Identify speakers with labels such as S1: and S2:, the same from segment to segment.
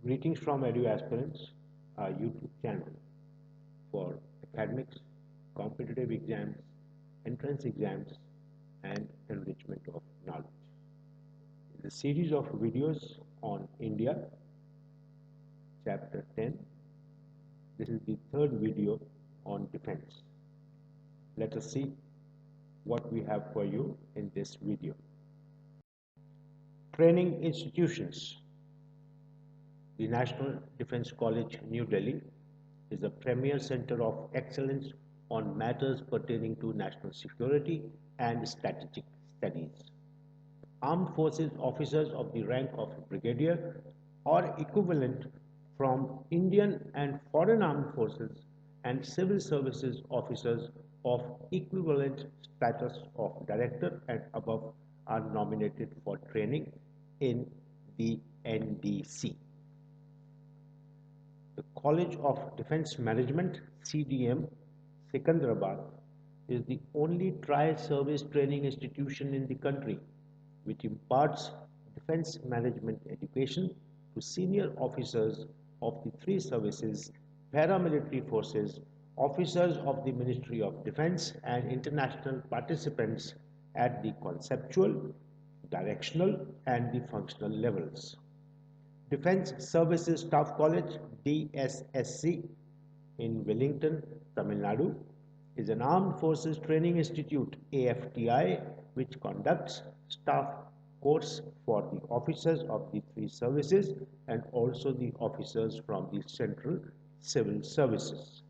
S1: Greetings from Edu Aspirants, our YouTube channel for academics, competitive exams, entrance exams, and enrichment of knowledge. In the series of videos on India, Chapter 10, this is the third video on defense. Let us see what we have for you in this video. Training institutions. The National Defense College, New Delhi, is a premier center of excellence on matters pertaining to national security and strategic studies. Armed Forces officers of the rank of brigadier or equivalent from Indian and foreign armed forces and civil services officers of equivalent status of director and above are nominated for training in the NDC. The College of Defence Management, CDM, Secunderabad, is the only tri-service training institution in the country which imparts defence management education to senior officers of the three services, paramilitary forces, officers of the Ministry of Defence, and international participants at the conceptual, directional, and the functional levels. Defence Services Staff College, DSSC, in Wellington, Tamil Nadu, is an Armed Forces Training Institute, AFTI, which conducts staff course for the officers of the three services and also the officers from the Central Civil Services.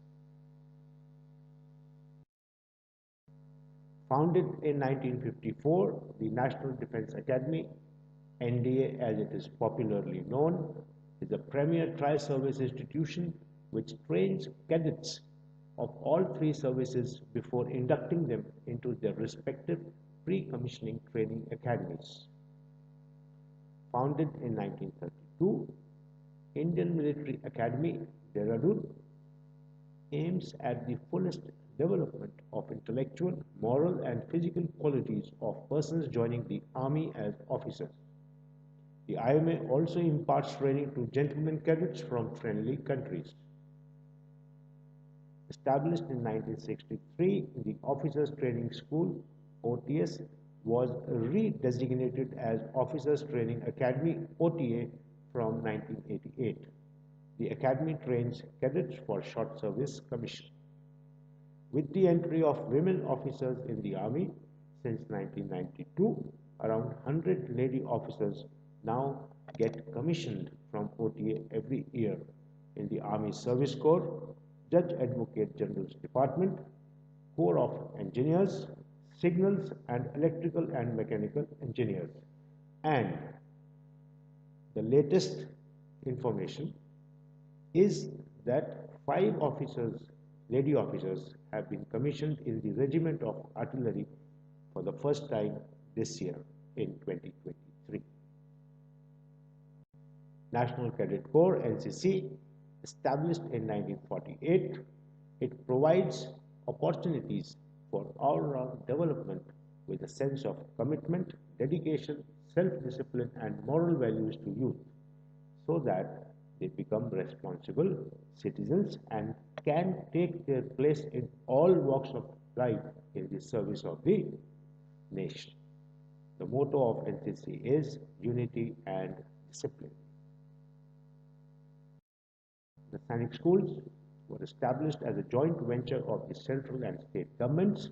S1: Founded in 1954, the National Defence Academy, NDA as it is popularly known, is a premier tri-service institution which trains cadets of all three services before inducting them into their respective pre-commissioning training academies. Founded in 1932, Indian Military Academy, Dehradun, aims at the fullest development of intellectual, moral, and physical qualities of persons joining the army as officers. The IMA also imparts training to gentlemen cadets from friendly countries. Established in 1963, the Officers Training School, OTS, was redesignated as Officers Training Academy, OTA, from 1988. The Academy trains cadets for short service commission. With the entry of women officers in the Army since 1992, around 100 lady officers now get commissioned from OTA every year in the Army Service Corps, Judge Advocate General's Department, Corps of Engineers, Signals and Electrical and Mechanical Engineers. And the latest information is that 5 officers, lady officers, have been commissioned in the Regiment of Artillery for the first time this year in 2023. National Cadet Corps, NCC, established in 1948, it provides opportunities for all-round development with a sense of commitment, dedication, self-discipline, and moral values to youth, so that they become responsible citizens and can take their place in all walks of life in the service of the nation. The motto of NCC is unity and discipline. The Sainik schools were established as a joint venture of the central and state governments.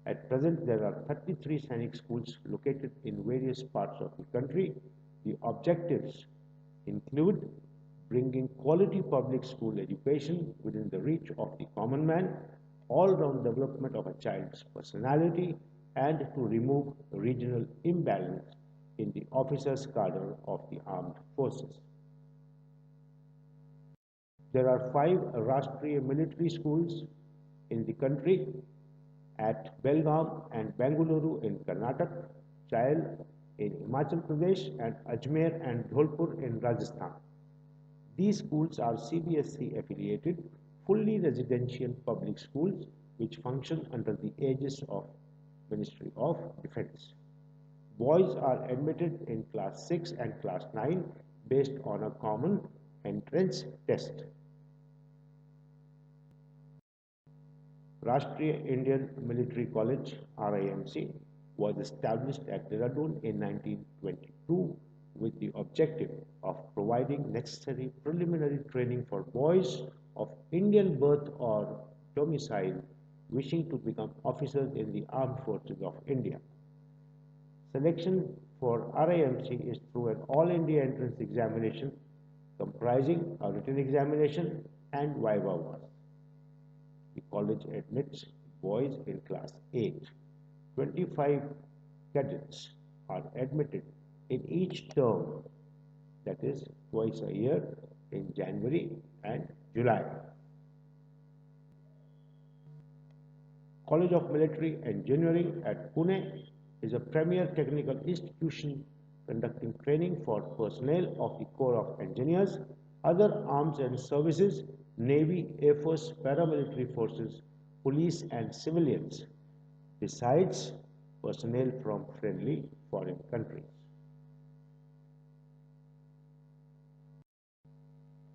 S1: At present, there are 33 Sainik schools located in various parts of the country. The objectives include bringing quality public school education within the reach of the common man, all-round development of a child's personality, and to remove regional imbalance in the officers' cadre of the armed forces. There are 5 Rashtriya military schools in the country at Belgaum and Bengaluru in Karnataka, Chail in Himachal Pradesh, and Ajmer and Dholpur in Rajasthan. These schools are CBSE affiliated, fully residential public schools which function under the aegis of Ministry of Defence. Boys are admitted in class 6 and class 9 based on a common entrance test. Rashtriya Indian Military College (RIMC) was established at Dehradun in 1922 with the objective of providing necessary preliminary training for boys of Indian birth or domicile wishing to become officers in the armed forces of India. Selection for RIMC is through an All India entrance examination comprising a written examination and viva voce. The college admits boys in class 8. 25 cadets are admitted in each term, that is twice a year in January and July. College of Military Engineering at Pune is a premier technical institution conducting training for personnel of the Corps of Engineers, other arms and services, Navy, Air Force, paramilitary forces, police and civilians, besides personnel from friendly foreign countries.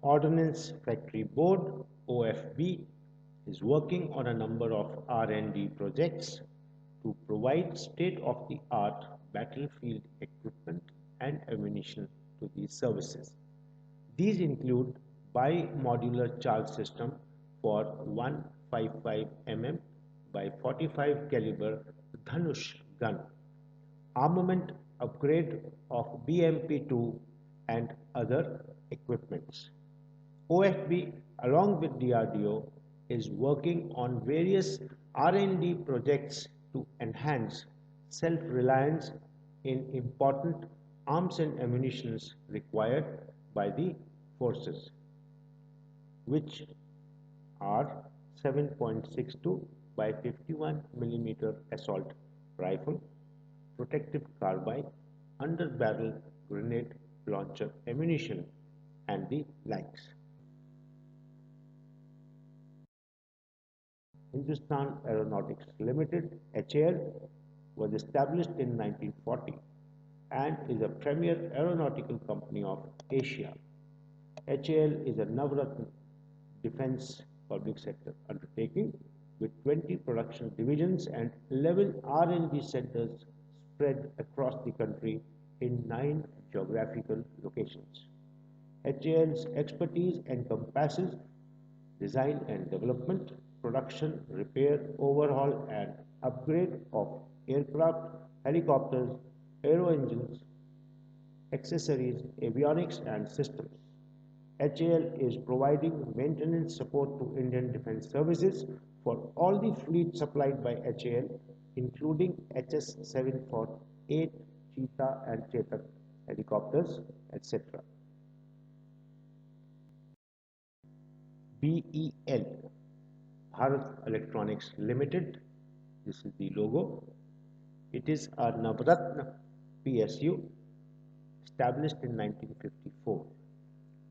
S1: Ordnance Factory Board (OFB) is working on a number of R&D projects to provide state-of-the-art battlefield equipment and ammunition to these services. These include bi-modular charge system for 155 mm by 45 caliber Dhanush gun, armament upgrade of BMP-2 and other equipments. OFB, along with DRDO, is working on various R&D projects to enhance self-reliance in important arms and ammunitions required by the forces, which are 7.62 by 51 mm assault rifle, protective carbine, under-barrel grenade launcher ammunition, and the likes. Hindustan Aeronautics Limited (HAL) was established in 1940 and is a premier aeronautical company of Asia. HAL is a Navratna defense public sector undertaking with 20 production divisions and 11 R&D centers spread across the country in 9 geographical locations. HAL's expertise encompasses design and development, production, repair, overhaul and upgrade of aircraft, helicopters, aero engines, accessories, avionics and systems. HAL is providing maintenance support to Indian Defence Services for all the fleet supplied by HAL, including HS-748, Cheetah and Chetak helicopters, etc. BEL, Bharat Electronics Limited, this is the logo. It is a Navratna PSU established in 1954.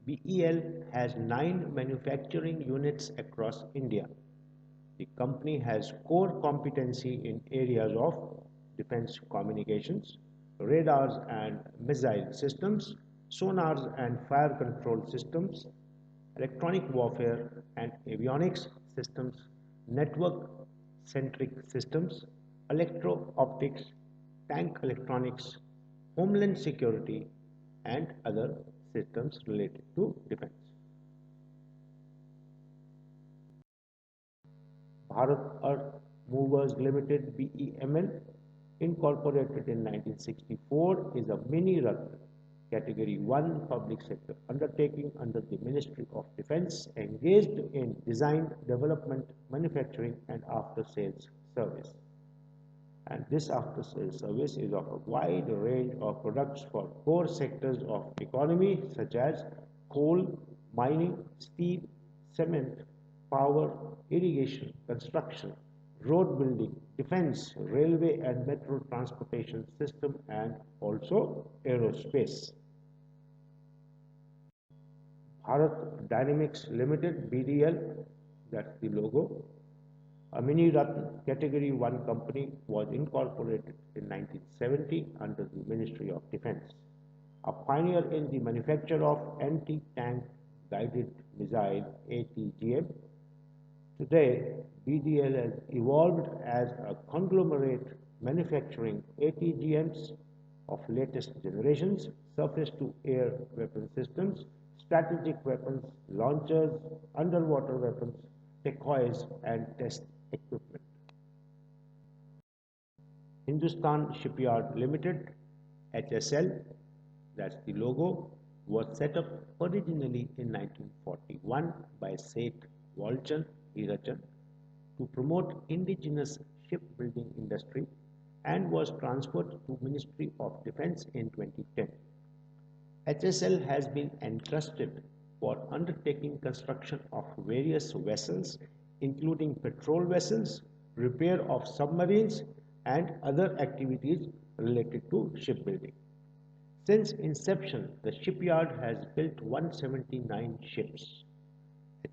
S1: BEL has 9 manufacturing units across India. The company has core competency in areas of defense communications, radars and missile systems, sonars and fire control systems, electronic warfare and avionics systems, network-centric systems, electro-optics, tank electronics, homeland security, and other systems related to defense. Bharat Earth Movers Limited (BEML), incorporated in 1964, is a mini-Ratna Category 1 public sector undertaking under the Ministry of Defence, engaged in design, development, manufacturing and after-sales service. And this after-sales service is of a wide range of products for core sectors of economy such as coal, mining, steel, cement, power, irrigation, construction, road building, defense, railway and metro transportation system, and also aerospace. Bharat Dynamics Limited (BDL), that's the logo, a mini-Ratna Category 1 company, was incorporated in 1970 under the Ministry of Defence. A pioneer in the manufacture of anti-tank guided missile ATGM. Today, BDL has evolved as a conglomerate manufacturing ATGMs of latest generations, surface-to-air weapon systems, strategic weapons, launchers, underwater weapons, decoys, and test equipment. Hindustan Shipyard Limited, HSL, that's the logo, was set up originally in 1941 by Seth Walchand Hirachan to promote indigenous shipbuilding industry and was transferred to Ministry of Defence in 2010. HSL has been entrusted for undertaking construction of various vessels, including patrol vessels, repair of submarines, and other activities related to shipbuilding. Since inception, the shipyard has built 179 ships.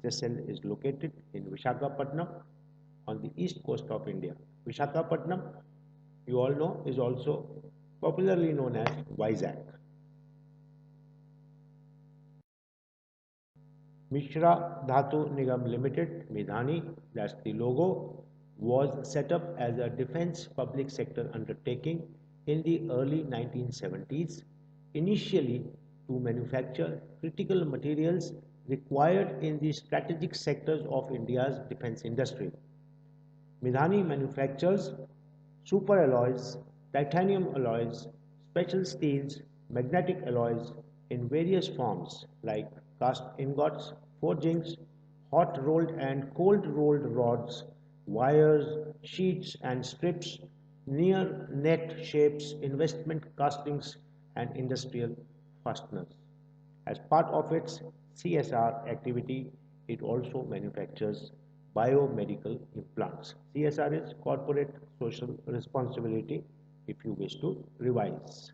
S1: HSL is located in Visakhapatnam on the east coast of India. Visakhapatnam, you all know, is also popularly known as Vizag. Mishra Dhatu Nigam Limited, Midhani, that's the logo, was set up as a defense public sector undertaking in the early 1970s, initially to manufacture critical materials required in the strategic sectors of India's defense industry. Midhani manufactures superalloys, titanium alloys, special steels, magnetic alloys in various forms like cast ingots, forgings, hot rolled and cold rolled rods, wires, sheets and strips, near net shapes, investment castings, and industrial fasteners. As part of its CSR activity, it also manufactures biomedical implants. CSR is Corporate Social Responsibility, if you wish to revise.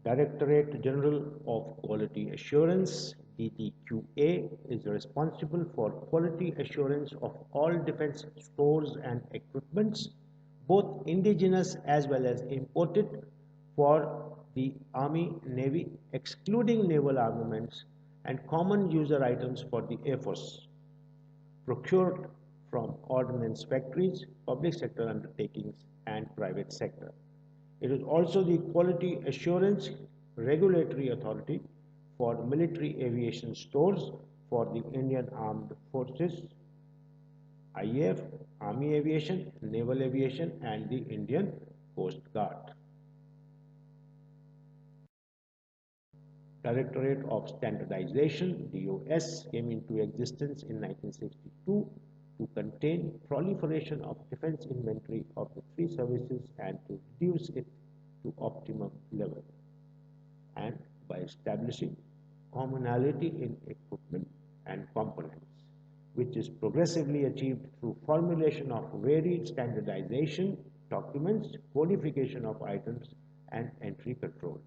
S1: Directorate General of Quality Assurance, DTQA, is responsible for quality assurance of all defense stores and equipments, both indigenous as well as imported, for the Army, Navy, excluding naval armaments, and common user items for the Air Force, procured from ordnance factories, public sector undertakings, and private sector. It is also the quality assurance regulatory authority for military aviation stores for the Indian Armed Forces, IAF, Army Aviation, Naval Aviation, and the Indian Coast Guard. Directorate of Standardization, DOS, came into existence in 1962 to contain proliferation of defense inventory of the three services and to reduce it to optimum level, and by establishing commonality in equipment and components, which is progressively achieved through formulation of varied standardization documents, codification of items, and entry control.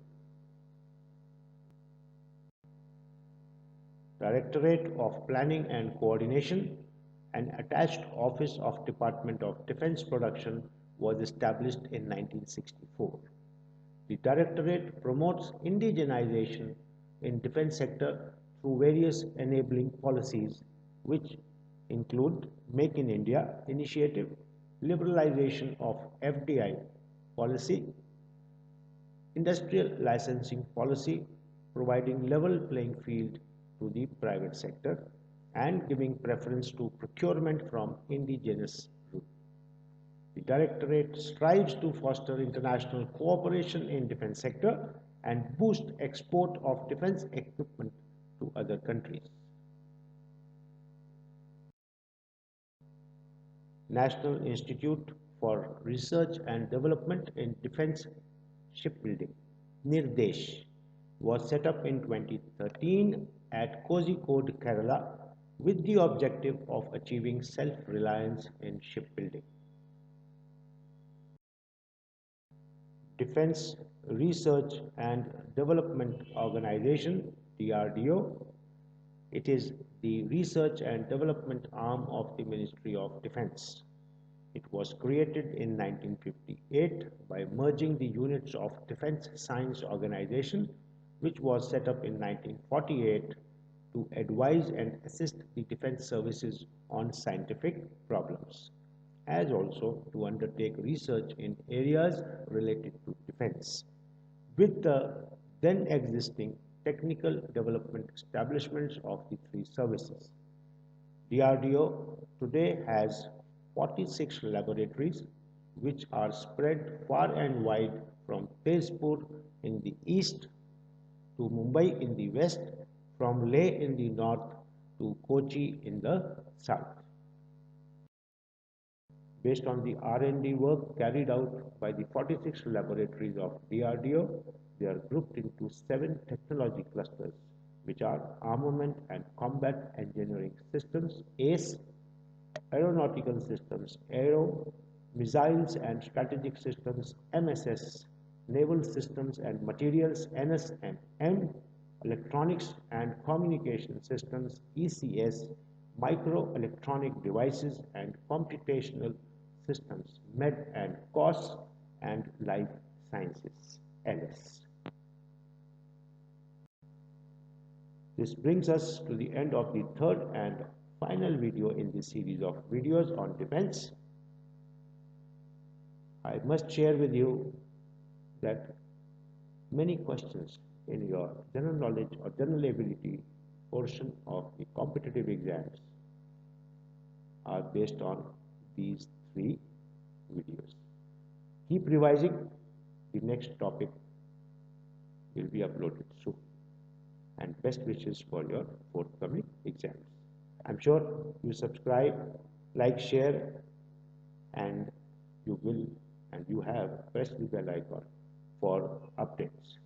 S1: Directorate of Planning and Coordination, an attached office of Department of Defense Production, was established in 1964. The Directorate promotes indigenization in defense sector through various enabling policies, which include Make in India initiative, liberalization of FDI policy, industrial licensing policy, providing level playing field to the private sector, and giving preference to procurement from indigenous route. The Directorate strives to foster international cooperation in defense sector and boost export of defense equipment to other countries. National Institute for Research and Development in Defense Shipbuilding, NIRDESH, was set up in 2013 at Kozhikode, Kerala, with the objective of achieving self-reliance in shipbuilding. Defense Research and Development Organization, DRDO. It is the research and development arm of the Ministry of Defense. It was created in 1958 by merging the units of Defense Science Organization which was set up in 1948 to advise and assist the defense services on scientific problems, as also to undertake research in areas related to defense. With the then existing technical development establishments of the three services, DRDO today has 46 laboratories which are spread far and wide from Tezpur in the east to Mumbai in the west, from Leh in the north to Kochi in the south. Based on the R&D work carried out by the 46 laboratories of DRDO, they are grouped into 7 technology clusters, which are Armament and Combat Engineering Systems, ACE, Aeronautical Systems, Aero, Missiles and Strategic Systems, MSS, Naval Systems and Materials, NS and M, Electronics and Communication Systems, ECS, Microelectronic Devices and Computational Systems, MED and COS, and Life Sciences, LS. This brings us to the end of the third and final video in this series of videos on defense. I must share with you that many questions in your general knowledge or general ability portion of the competitive exams are based on these 3 videos. Keep revising. The next topic will be uploaded soon. And best wishes for your forthcoming exams. I'm sure you subscribe, like, share, and you will and you have pressed the bell icon for updates.